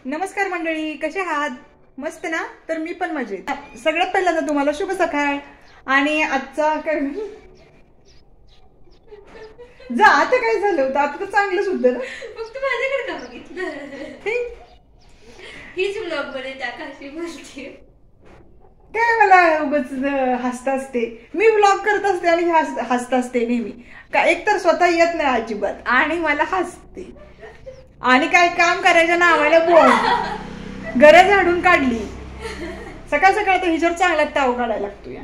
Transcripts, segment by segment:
नमस्कार मंडळी, कसे आहात? मस्त ना? तर मी पण मजेत. सगळ्यात पहिल्यांदा तुम्हाला शुभ सकाळ. आणि आजचा काय जा आता काय झालं होतं? आता तर चांगलंच होतं ना. फक्त माझ्याकडे का बघितलं? हीच ब्लॉग मध्ये त्या काशी बोलते. काय मला उगाच हसत असते. मी व्लॉग करत असते आणि हसत असते नेहमी. का एकतर स्वतः येत नाही अजिबात आणि मला हसते. आणि काय काम करायच्या नावाला बोल. घरं झाडून काढली. सकाळ सकाळ तर हिच्यावर चांगला ताव काढायला लागतो या.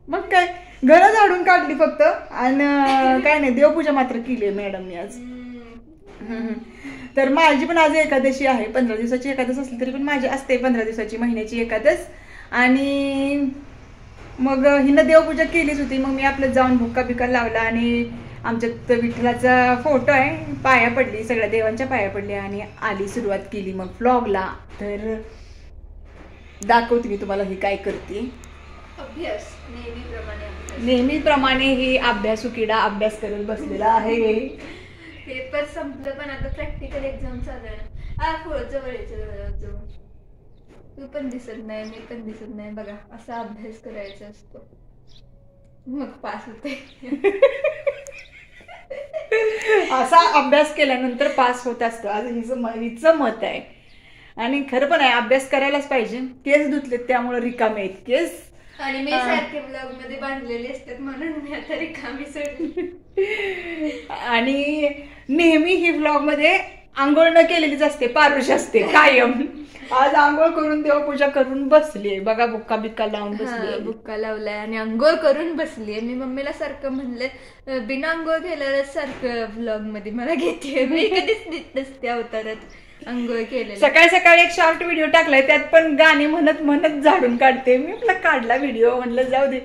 मग काय घरं झाडून काढली फक्त. आणि काय नाही, देवपूजा मात्र केली मॅडमनी आज. तर माझी पण आज एकादशी आहे. 15 दिवसाची एकादश असली तरी पण माझी असते 15 दिवसाची महिन्याची एकादश. आणि मग हिनं देवपूजा केलीच होती. मग मी आपलं जाऊन भुक्का बिक्का लावला आणि आमच्यात विठ्ठलाचा फोटो आहे, पाया पडली, सगळ्या देवांच्या पाया पडल्या आणि आली, सुरुवात केली मग व्लॉगला. तर दाखवते मी तुम्हाला ही काय करते. अभ्यास नेहमीप्रमाणे ही अभ्यासू किडा अभ्यास करत बसलेला आहे. पेपर संपलं पण आता प्रॅक्टिकल एक्झाम चालू आहे. जवळ तू पण दिसत नाही, मी पण दिसत नाही. बघा असा अभ्यास करायचा असतो, मग पास होते. असा अभ्यास केल्यानंतर पास होत असतं, आज हिचं मत आहे. आणि खरं पण आहे, अभ्यास करायलाच पाहिजे. केस धुतलेत त्यामुळे रिकामे आहेत केस. आणि मी सारखे ब्लॉग मध्ये बांधलेले असतात म्हणून मी आता रिकामी सोडली. आणि नेहमी ही ब्लॉग मध्ये आंघोळ न केलेलीच असते, पारुष असते कायम. आज आंघोळ करून देवपूजा करून बसलीये बघा, बुक्का बिक्का लावून बसली. बुक्का लावलाय आणि आंघोळ करून बसलीये. मी मम्मीला सारखं म्हणले बिना आंघोळ केल्यावर सारखं ब्लॉग मध्ये मला घेते. मी कधीच दिसत नसते अवतारात आंघोळ केलेलं. सकाळी सकाळी एक शॉर्ट व्हिडिओ टाकलाय, त्यात पण गाणी म्हणत म्हणत झाडून काढते. मी आपला काढला व्हिडिओ, म्हणलं जाऊ दे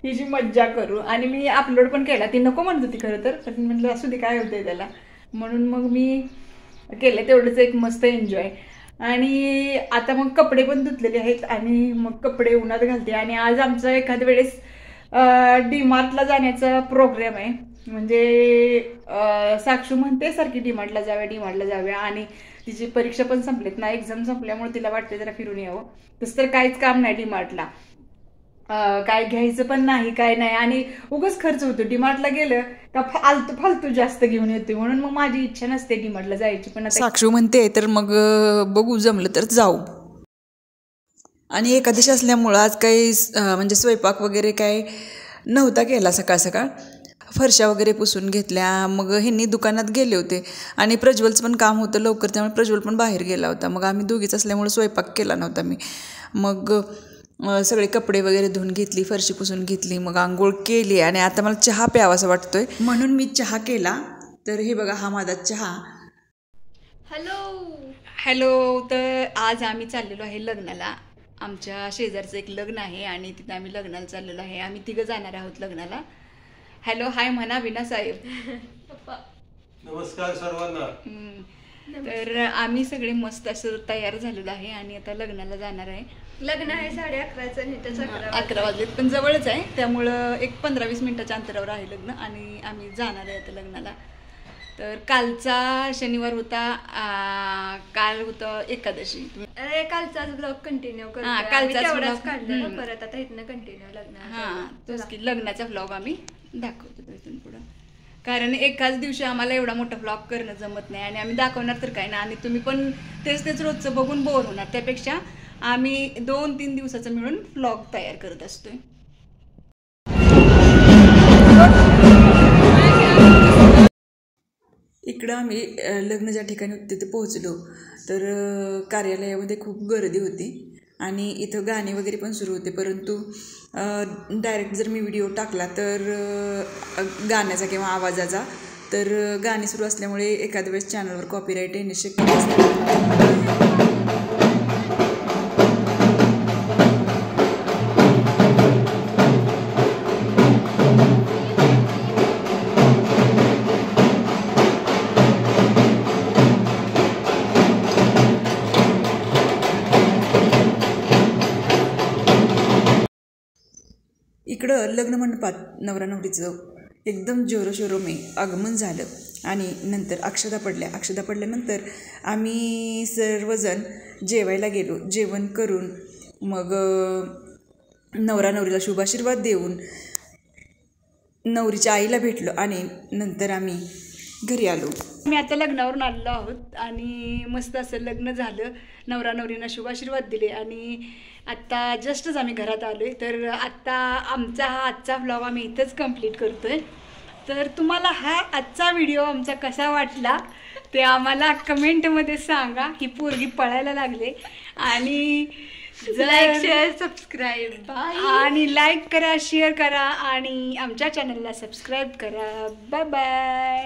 हिची मज्जा करू. आणि मी अपलोड पण केला. ती नको म्हणत होती खरं तर, पण म्हणलं असू दे काय होतंय त्याला, म्हणून मग मी केलं. तेवढंच एक मस्त एन्जॉय. आणि आता मग कपडे पण धुतलेले आहेत आणि मग कपडे उन्हात घालते. आणि आज आमचा एखाद्या वेळेस डीमार्टला जाण्याचा प्रोग्राम आहे. म्हणजे साक्षू म्हणते सारखी डीमार्टला जाव्या आणि तिची परीक्षा पण संपलेत ना, एक्झाम संपल्यामुळे तिला वाटते जरा फिरून यावं. तसं तर काहीच काम नाही डीमार्टला, काय घ्यायचं पण नाही, काय नाही. आणि उगाच खर्च होतो. डीमार्टला गेलं का फालतू जास्त घेऊन येते, म्हणून मग माझी इच्छा नसते डीमार्टला जायची. पण आता साक्षू म्हणते तर मग बघू, जमलं तर जाऊ. आणि एकादशी असल्यामुळं आज काही म्हणजे स्वयंपाक वगैरे काय नव्हता केला. सकाळ सकाळ फरशा वगैरे पुसून घेतल्या. मग ह्यांनी दुकानात गेले होते आणि प्रज्वलचं पण काम होतं लवकर, त्यामुळे प्रज्वल पण बाहेर गेला होता. मग आम्ही दोघीच असल्यामुळे स्वयंपाक केला नव्हता मी. मग सगळे कपडे वगैरे धुवून घेतली, फरशी पुसून घेतली, मग आंघोळ केली. आणि आता मला चहा प्यावासा वाटतोय म्हणून मी चहा केला. तर हे बघा, हा माझा चहा. हॅलो. तर आज आम्ही चाललेलो आहे लग्नाला. आमच्या शेजारचं एक लग्न आहे आणि तिथं आम्ही लग्नाला चाललेलो आहे. आम्ही तिघं जाणार आहोत लग्नाला. हॅलो हाय म्हणा विना साहेब. नमस्कार सर्वांना. तर आम्ही सगळे मस्त असं तयार झालेलो आहे आणि आता लग्नाला जाणार आहे. लग्न आहे 11:30 11 वाजलेत, पण जवळच आहे, त्यामुळं एक 15-20 मिनिटाच्या अंतरावर आहे लग्न. आणि आम्ही जाणार आहे आता लग्नाला. तर कालचा शनिवार होता, काल होतं एकादशी. अरे कालचाच ब्लॉग कंटिन्यू करतो. कालचाच काढलं परत आता इथनं कंटिन्यू लग्न. तोच की लग्नाचा व्लॉग आम्ही दाखवतो इथून पुढं. कारण एकाच दिवशी आम्हाला एवढा मोठा व्लॉग करणं जमत नाही आणि आम्ही दाखवणार तर काय ना. आणि तुम्ही पण तेच रोजचं बघून बोर होणार. त्यापेक्षा आम्ही 2-3 दिवसाचं मिळून व्लॉग तयार करत असतोय. इकडं आम्ही लग्न ज्या ठिकाणी होते तिथे पोहोचलो. तर कार्यालयामध्ये खूप गर्दी होती आणि इथं गाणे वगैरे पण सुरू होते. परंतु डायरेक्ट जर मी व्हिडिओ टाकला तर गाण्याचा किंवा आवाजाचा, तर गाणी सुरू असल्यामुळे एखाद्या वेळेस चॅनलवर कॉपीराईट येणे शक्य असते. इकडं लग्न मंडपात नवरा नवरीचं एकदम जोरोशोरोमे आगमन झालं. आणि नंतर अक्षता पडल्यानंतर आम्ही सर्वजण जेवायला गेलो. जेवण करून मग नवरा नवरीला शुभाशीर्वाद देऊन नवरीच्या आईला भेटलो आणि नंतर आम्ही घरी आलो. मी आता लग्नावरून आलेलो आहोत आणि मस्त असं लग्न झालं. नवरा नवरींना शुभाशीर्वाद दिले आणि आत्ता जस्टच आम्ही घरात आलो आहे. तर आत्ता आजचा व्लॉग आम्ही इथंच कंप्लीट करतो आहे. तर तुम्हाला हा आजचा व्हिडिओ आमचा कसा वाटला ते आम्हाला कमेंटमध्ये सांगा. ही पोरगी पळायला लागले आणि लाईक शेअर सबस्क्राईब आणि लाईक करा, शेअर करा आणि आमच्या चॅनलला सबस्क्राईब करा. Bye bye.